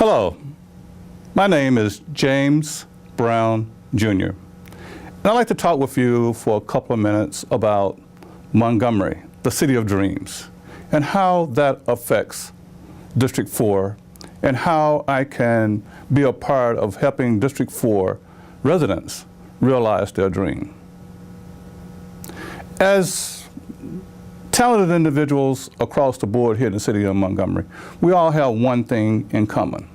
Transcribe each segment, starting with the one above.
Hello, my name is James Brown Jr. And I'd like to talk with you for a couple of minutes about Montgomery, the city of dreams, and how that affects District 4 and how I can be a part of helping District 4 residents realize their dream. As talented individuals across the board here in the city of Montgomery, we all have one thing in common.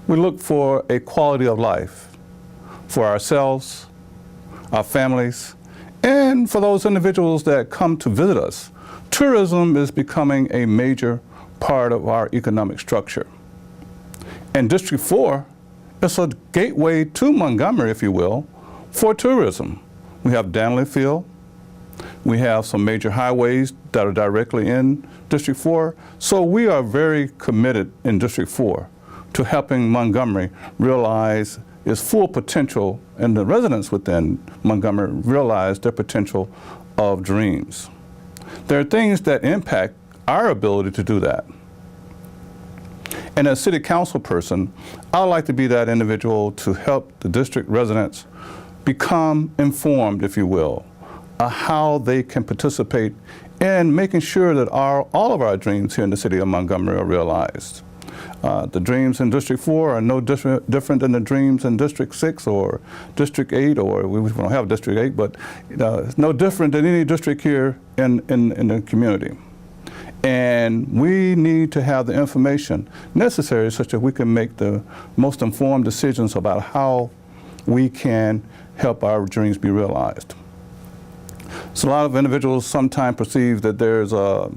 We look for a quality of life for ourselves, our families, and for those individuals that come to visit us. Tourism is becoming a major part of our economic structure. And District 4 is a gateway to Montgomery, if you will, for tourism. We have Danley Field. We have some major highways that are directly in District 4. So we are very committed in District 4 to helping Montgomery realize its full potential and the residents within Montgomery realize their potential of dreams. There are things that impact our ability to do that. And as a city council person, I'd like to be that individual to help the district residents become informed, if you will, of how they can participate in making sure that all of our dreams here in the city of Montgomery are realized. The dreams in District 4 are no different than the dreams in District 6 or District 8, or we don't have District 8, but it's no different than any district here in the community. And we need to have the information necessary such that we can make the most informed decisions about how we can help our dreams be realized. So a lot of individuals sometimes perceive that there's a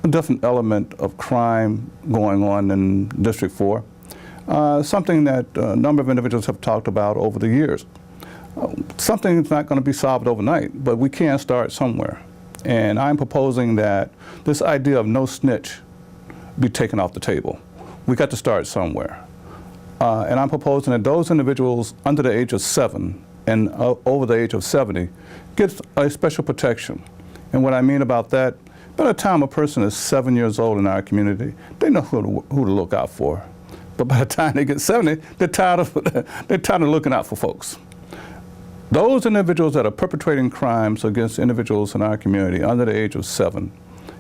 different element of crime going on in District 4, something that a number of individuals have talked about over the years. Something that's not going to be solved overnight, but we can start somewhere. And I'm proposing that this idea of no snitch be taken off the table. We got to start somewhere. And I'm proposing that those individuals under the age of 7 and over the age of 70 get a special protection. And what I mean about that, by the time a person is 7 years old in our community, they know who to look out for. But by the time they get 70, they're tired of looking out for folks. Those individuals that are perpetrating crimes against individuals in our community under the age of 7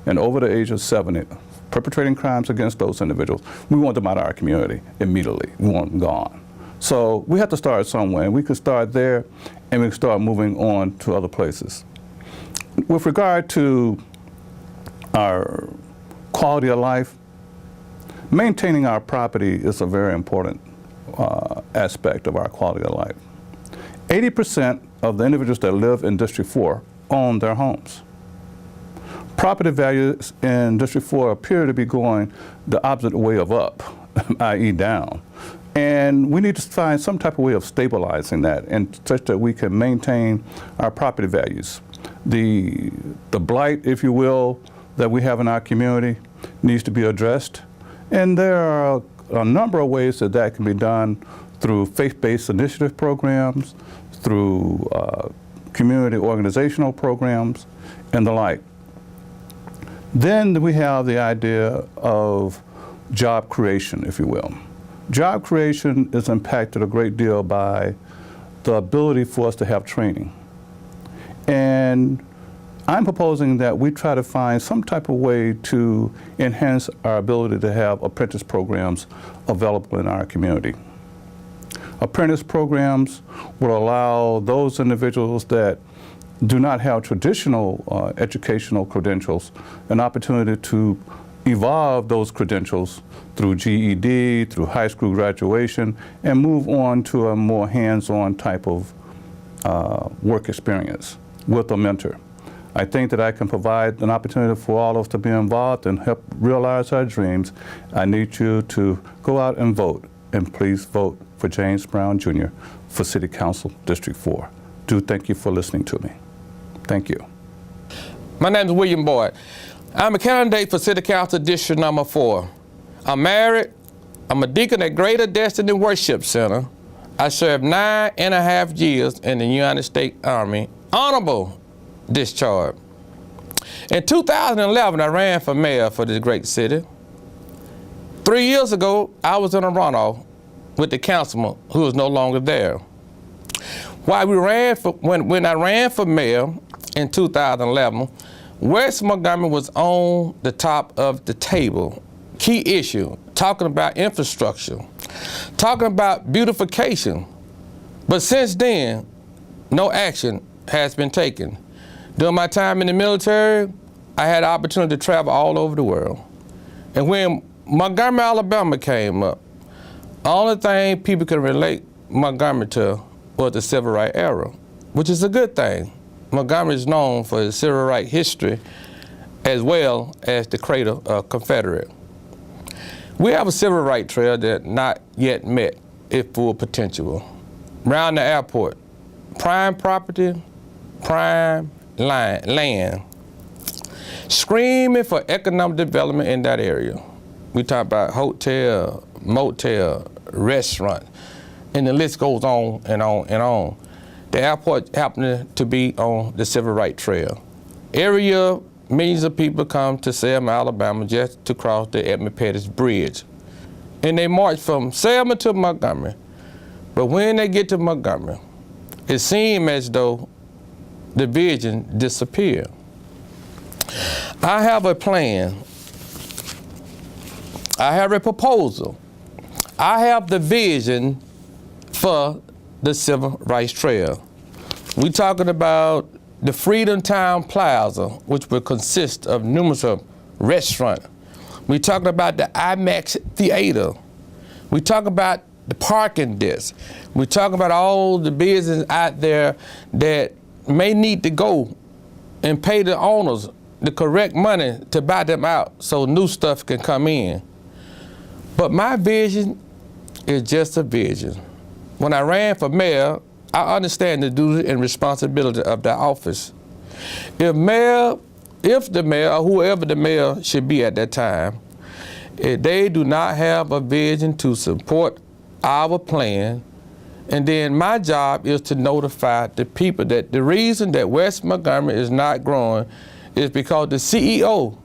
and over the age of 70, perpetrating crimes against those individuals, we want them out of our community immediately. We want them gone. So we have to start somewhere, and we can start there, and we can start moving on to other places. With regard to our quality of life, maintaining our property is a very important aspect of our quality of life. 80% of the individuals that live in District 4 own their homes. Property values in District 4 appear to be going the opposite way of up, i.e. down. And we need to find some type of way of stabilizing that, and such that we can maintain our property values. The blight, if you will, that we have in our community needs to be addressed. And there are a number of ways that that can be done through faith-based initiative programs, through community organizational programs, and the like. Then we have the idea of job creation, if you will. Job creation is impacted a great deal by the ability for us to have training. And I'm proposing that we try to find some type of way to enhance our ability to have apprentice programs available in our community. Apprentice programs will allow those individuals that do not have traditional educational credentials an opportunity to evolve those credentials through GED, through high school graduation, and move on to a more hands-on type of work experience with a mentor. I think that I can provide an opportunity for all of us to be involved and help realize our dreams. I need you to go out and vote, and please vote for James Brown Jr. for City Council District 4. Do thank you for listening to me. Thank you. My name is William Boyd. I'm a candidate for City Council District number 4. I'm married. I'm a deacon at Greater Destiny Worship Center. I served 9.5 years in the United States Army. Honorable discharge. In 2011, I ran for mayor for this great city. 3 years ago, I was in a runoff with the councilman who is no longer there. When I ran for mayor in 2011, West Montgomery was on the top of the table. Key issue, talking about infrastructure, talking about beautification. But since then, no action has been taken. During my time in the military, I had the opportunity to travel all over the world. And when Montgomery, Alabama came up, the only thing people could relate Montgomery to was the civil rights era, which is a good thing. Montgomery is known for its civil rights history as well as the cradle of Confederate. We have a civil rights trail that not yet met its full potential. Around the airport, prime property, prime land, screaming for economic development in that area. We talk about hotel, motel, restaurant, and the list goes on and on and on. The airport happened to be on the civil rights trail. Every year, millions of people come to Selma, Alabama just to cross the Edmund Pettus Bridge. And they march from Selma to Montgomery. But when they get to Montgomery, it seems as though the vision disappeared. I have a plan. I have a proposal. I have the vision for the Civil Rights Trail. We're talking about the Freedom Town Plaza, which will consist of numerous restaurants. We're talking about the IMAX Theater. We're talking about the parking desk. We're talking about all the business out there that may need to go and pay the owners the correct money to buy them out so new stuff can come in. But my vision is just a vision. When I ran for mayor, I understand the duty and responsibility of that office. If the mayor or whoever the mayor should be at that time, if they do not have a vision to support our plan, and then my job is to notify the people that the reason that West Montgomery is not growing is because the CEO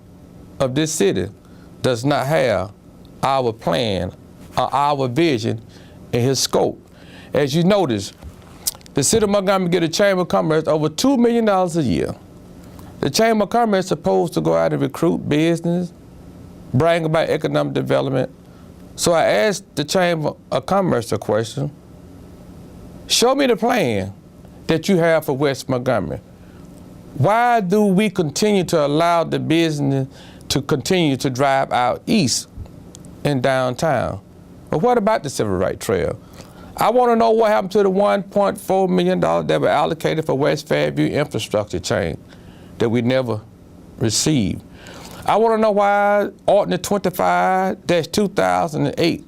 of this city does not have our plan or our vision in his scope. As you notice, the city of Montgomery get a Chamber of Commerce over $2 million a year. The Chamber of Commerce is supposed to go out and recruit business, bring about economic development. So I asked the Chamber of Commerce a question. Show me the plan that you have for West Montgomery. Why do we continue to allow the business to continue to drive out east in downtown? But what about the Civil Rights Trail? I want to know what happened to the $1.4 million that were allocated for West Fairview infrastructure change that we never received. I want to know why Ordinance 25-2008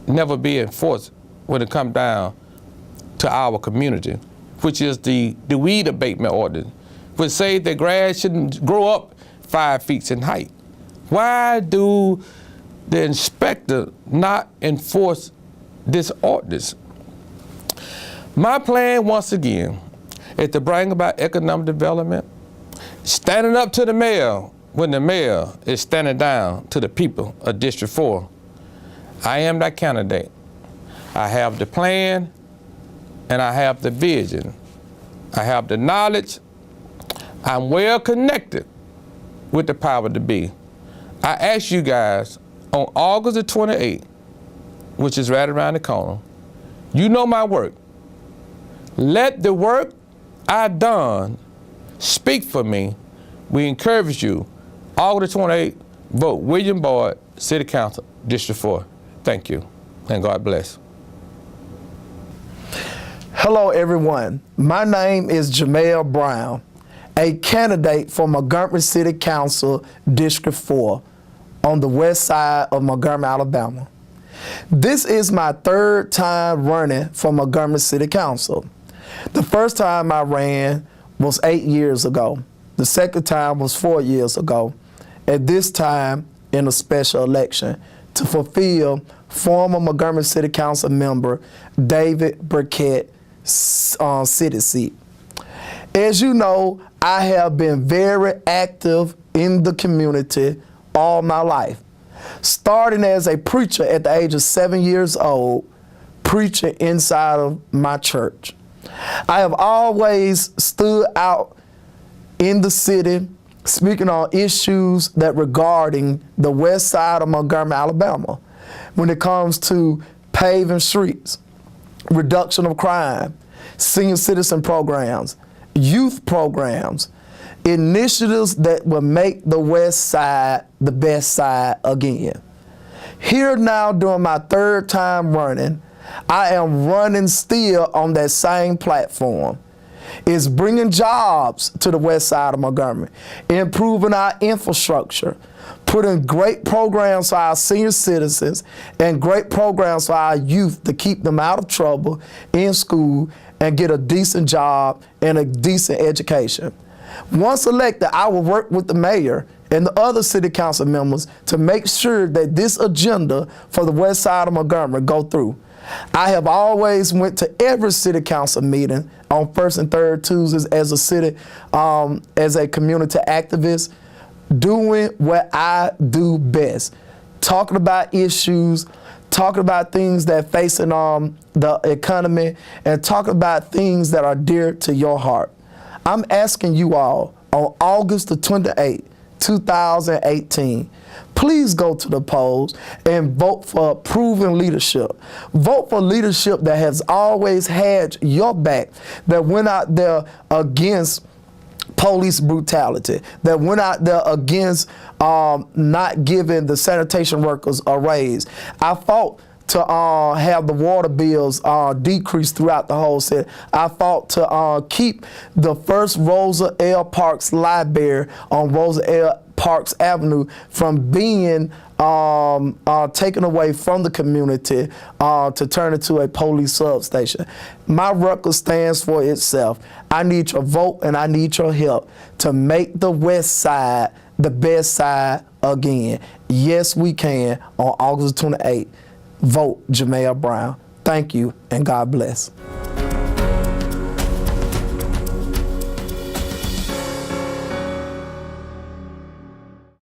never be enforced when it comes down to our community, which is the weed abatement ordinance, which says that grass shouldn't grow up 5 feet in height. Why do the inspector not enforce this ordinance? My plan, once again, is to bring about economic development, standing up to the mayor when the mayor is standing down to the people of District 4. I am that candidate. I have the plan and I have the vision. I have the knowledge. I'm well connected with the power to be. I ask you guys on August the 28th, which is right around the corner, you know my work. Let the work I've done speak for me. We encourage you. August 28th, vote William Boyd, City Council, District 4. Thank you, and God bless. Hello, everyone. My name is Jamel Brown, a candidate for Montgomery City Council, District 4, on the west side of Montgomery, Alabama. This is my third time running for Montgomery City Council. The first time I ran was 8 years ago. The second time was 4 years ago. At this time, in a special election to fulfill former Montgomery City Council member David Burkett's city seat. As you know, I have been very active in the community all my life. starting as a preacher at the age of 7 years old, preaching inside of my church. I have always stood out in the city, speaking on issues that regarding the west side of Montgomery, Alabama, when it comes to paving streets, reduction of crime, senior citizen programs, youth programs, initiatives that will make the west side the best side again. Here now, during my third time running, I am running still on that same platform. It's bringing jobs to the west side of Montgomery, improving our infrastructure, putting great programs for our senior citizens and great programs for our youth to keep them out of trouble in school and get a decent job and a decent education. Once elected, I will work with the mayor and the other city council members to make sure that this agenda for the west side of Montgomery go through. I have always went to every city council meeting on first and third Tuesdays as a city, as a community activist, doing what I do best, talking about issues, talking about things that facing the economy, and talking about things that are dear to your heart. I'm asking you all on August the 28th, 2018, please go to the polls and vote for proven leadership. Vote for leadership that has always had your back, that went out there against police brutality, that went out there against not giving the sanitation workers a raise. I fought to have the water bills decrease throughout the whole city. I fought to keep the first Rosa L. Parks Library on Rosa L. Parks Avenue from being taken away from the community to turn into a police substation. My record stands for itself. I need your vote and I need your help to make the west side the best side again. Yes, we can on August 28th. Vote Jamel Brown. Thank you and God bless.